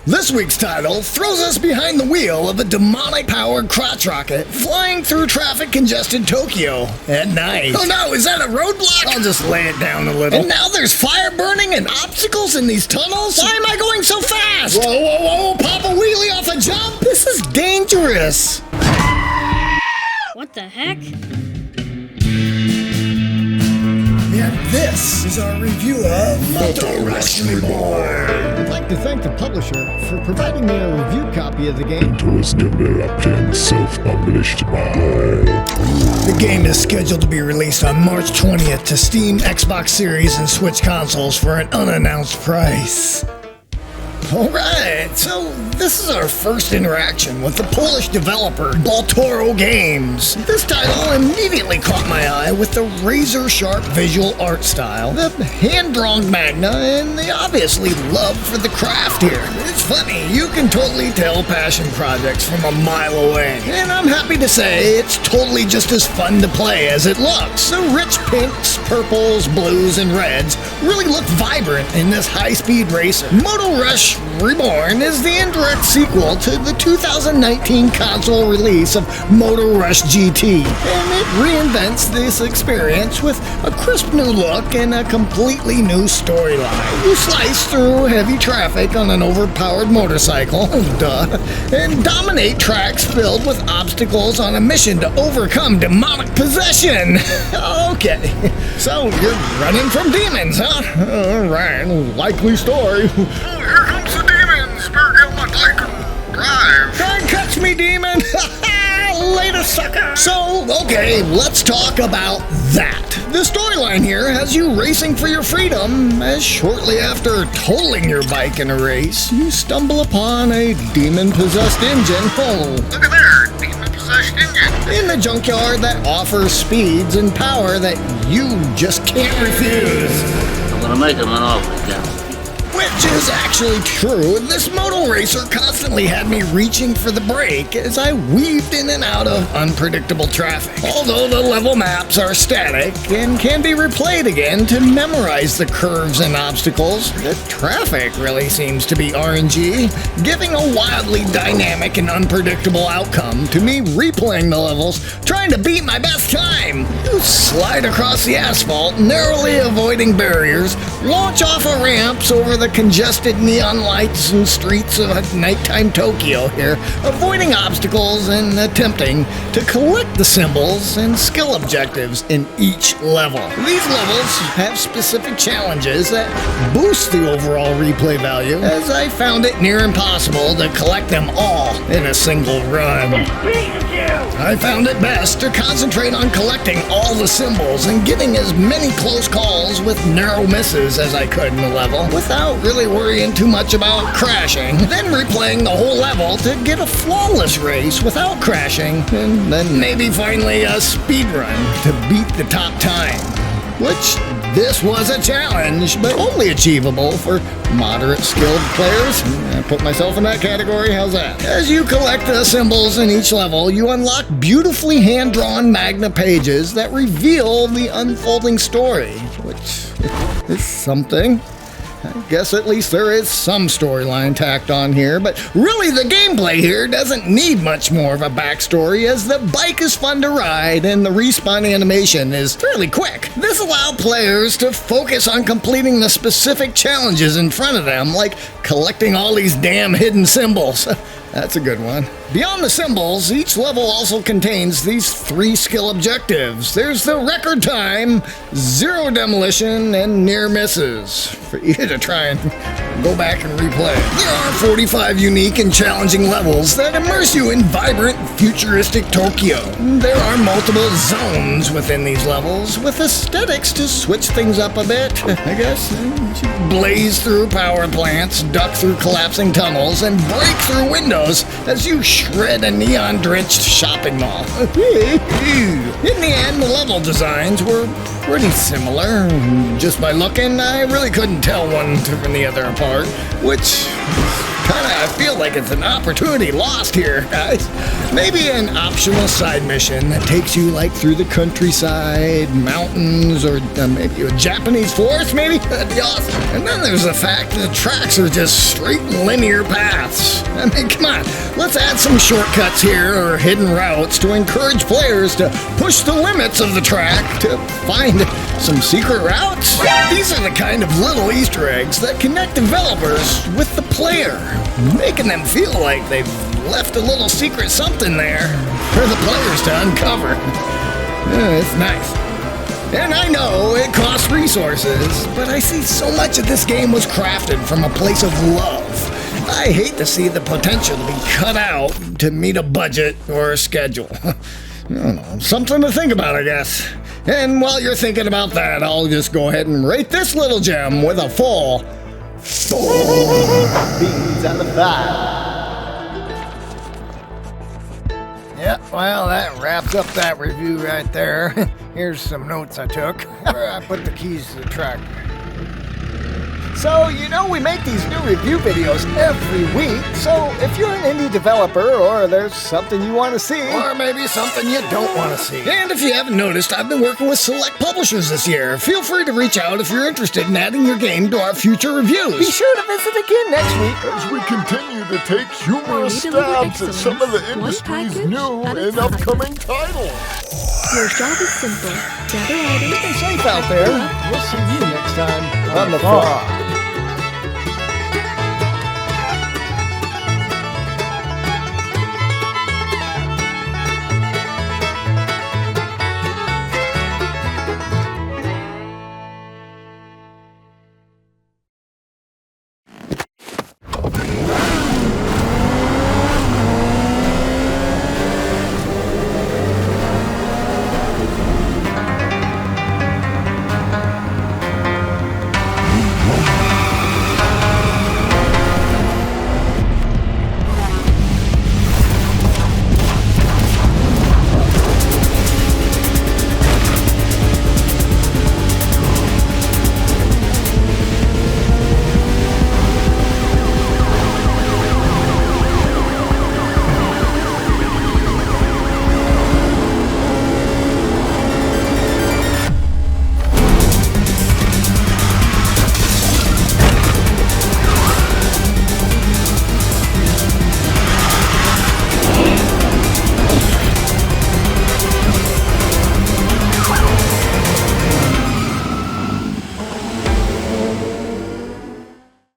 This week's title throws us behind the wheel of a demonic-powered crotch rocket flying through traffic-congested Tokyo at night. Oh no, is that a roadblock? I'll just lay it down a little. And now there's fire burning and obstacles in these tunnels? Why am I going so fast? Whoa, whoa, whoa, pop a wheelie off a jump? This is dangerous. What the heck? And this is our review of Moto Reborn. I'd like to thank the publisher for providing me a reviewed copy of the game. It was developed and self-published by... The game is scheduled to be released on March 20th to Steam, Xbox Series, and Switch consoles for an unannounced price. Alright, so this is our first interaction with the Polish developer Baltoro Games. This title immediately caught my eye with the razor-sharp visual art style, the hand-drawn magna, and the obviously love for the craft here. It's funny, you can totally tell passion projects from a mile away, and I'm happy to say it's totally just as fun to play as it looks. The rich pinks, purples, blues, and reds really look vibrant in this high-speed racer. Moto Reborn is the indirect sequel to the 2019 console release of Moto Rush GT, and it reinvents this experience with a crisp new look and a completely new storyline. You slice through heavy traffic on an overpowered motorcycle, duh, and dominate tracks filled with obstacles on a mission to overcome demonic possession. Okay, so you're running from demons, huh? Alright, likely story. Here comes the demons! Better get my bike and drive! Try and catch me, demon! Later, sucker! So, okay, let's talk about that. The storyline here has you racing for your freedom, as shortly after totaling your bike in a race, you stumble upon a demon-possessed engine. Oh, look at there! Demon-possessed engine! In the junkyard that offers speeds and power that you just can't refuse. I'm gonna make him an offer again. Which is actually true. This moto racer constantly had me reaching for the brake as I weaved in and out of unpredictable traffic. Although the level maps are static and can be replayed again to memorize the curves and obstacles, the traffic really seems to be RNG, giving a wildly dynamic and unpredictable outcome to me replaying the levels, trying to beat my best time. You slide across the asphalt, narrowly avoiding barriers, launch off of ramps over the congested neon lights and streets of nighttime Tokyo here, avoiding obstacles and attempting to collect the symbols and skill objectives in each level. These levels have specific challenges that boost the overall replay value, as I found it near impossible to collect them all in a single run. I found it best to concentrate on collecting all the symbols and getting as many close calls with narrow misses as I could in the level, without really worrying too much about crashing, then replaying the whole level to get a flawless race without crashing, and then maybe finally a speed run to beat the top time. Which, this was a challenge, but only achievable for moderate skilled players. I put myself in that category, how's that? As you collect the symbols in each level, you unlock beautifully hand-drawn magna pages that reveal the unfolding story, which is something. I guess at least there is some storyline tacked on here, but really the gameplay here doesn't need much more of a backstory, as the bike is fun to ride and the respawn animation is fairly quick. This allows players to focus on completing the specific challenges in front of them, like collecting all these damn hidden symbols. That's a good one. Beyond the symbols, each level also contains these 3 skill objectives. There's the record time, 0 demolition, and near misses, for you to try and go back and replay. There are 45 unique and challenging levels that immerse you in vibrant, futuristic Tokyo. There are multiple zones within these levels, with aesthetics to switch things up a bit, I guess. You blaze through power plants, duck through collapsing tunnels, and break through windows as you shred a neon-drenched shopping mall. In the end, the level designs were pretty similar. Just by looking, I really couldn't tell one from the other apart, which is kind of I feel like it's an opportunity lost here, guys. Maybe an optional side mission that takes you like through the countryside, mountains, or maybe a Japanese forest, maybe? That'd be awesome. And then there's the fact that the tracks are just straight linear paths. I mean, come on, let's add some shortcuts here or hidden routes to encourage players to push the limits of the track to find some secret routes. These are the kind of little Easter eggs that connect developers with the player, making them feel like they've left a little secret something there for the players to uncover. It's nice. And I know it costs resources, but I see so much of this game was crafted from a place of love. I hate to see the potential to be cut out to meet a budget or a schedule. I don't know, something to think about, I guess. And while you're thinking about that, I'll just go ahead and rate this little gem with a full 4 beans out of 5. Yeah, well, that wraps up that review right there. Here's some notes I took, where I put the keys to the track. So, you know, we make these new review videos every week, so if you're an indie developer or there's something you want to see, or maybe something you don't want to see. And if you haven't noticed, I've been working with select publishers this year. Feel free to reach out if you're interested in adding your game to our future reviews. Be sure to visit again next week As we continue to take humorous stabs at some of the industry's new and upcoming titles. Your job is simple. Gather items. Stay safe out there. We'll see you next time on the farm.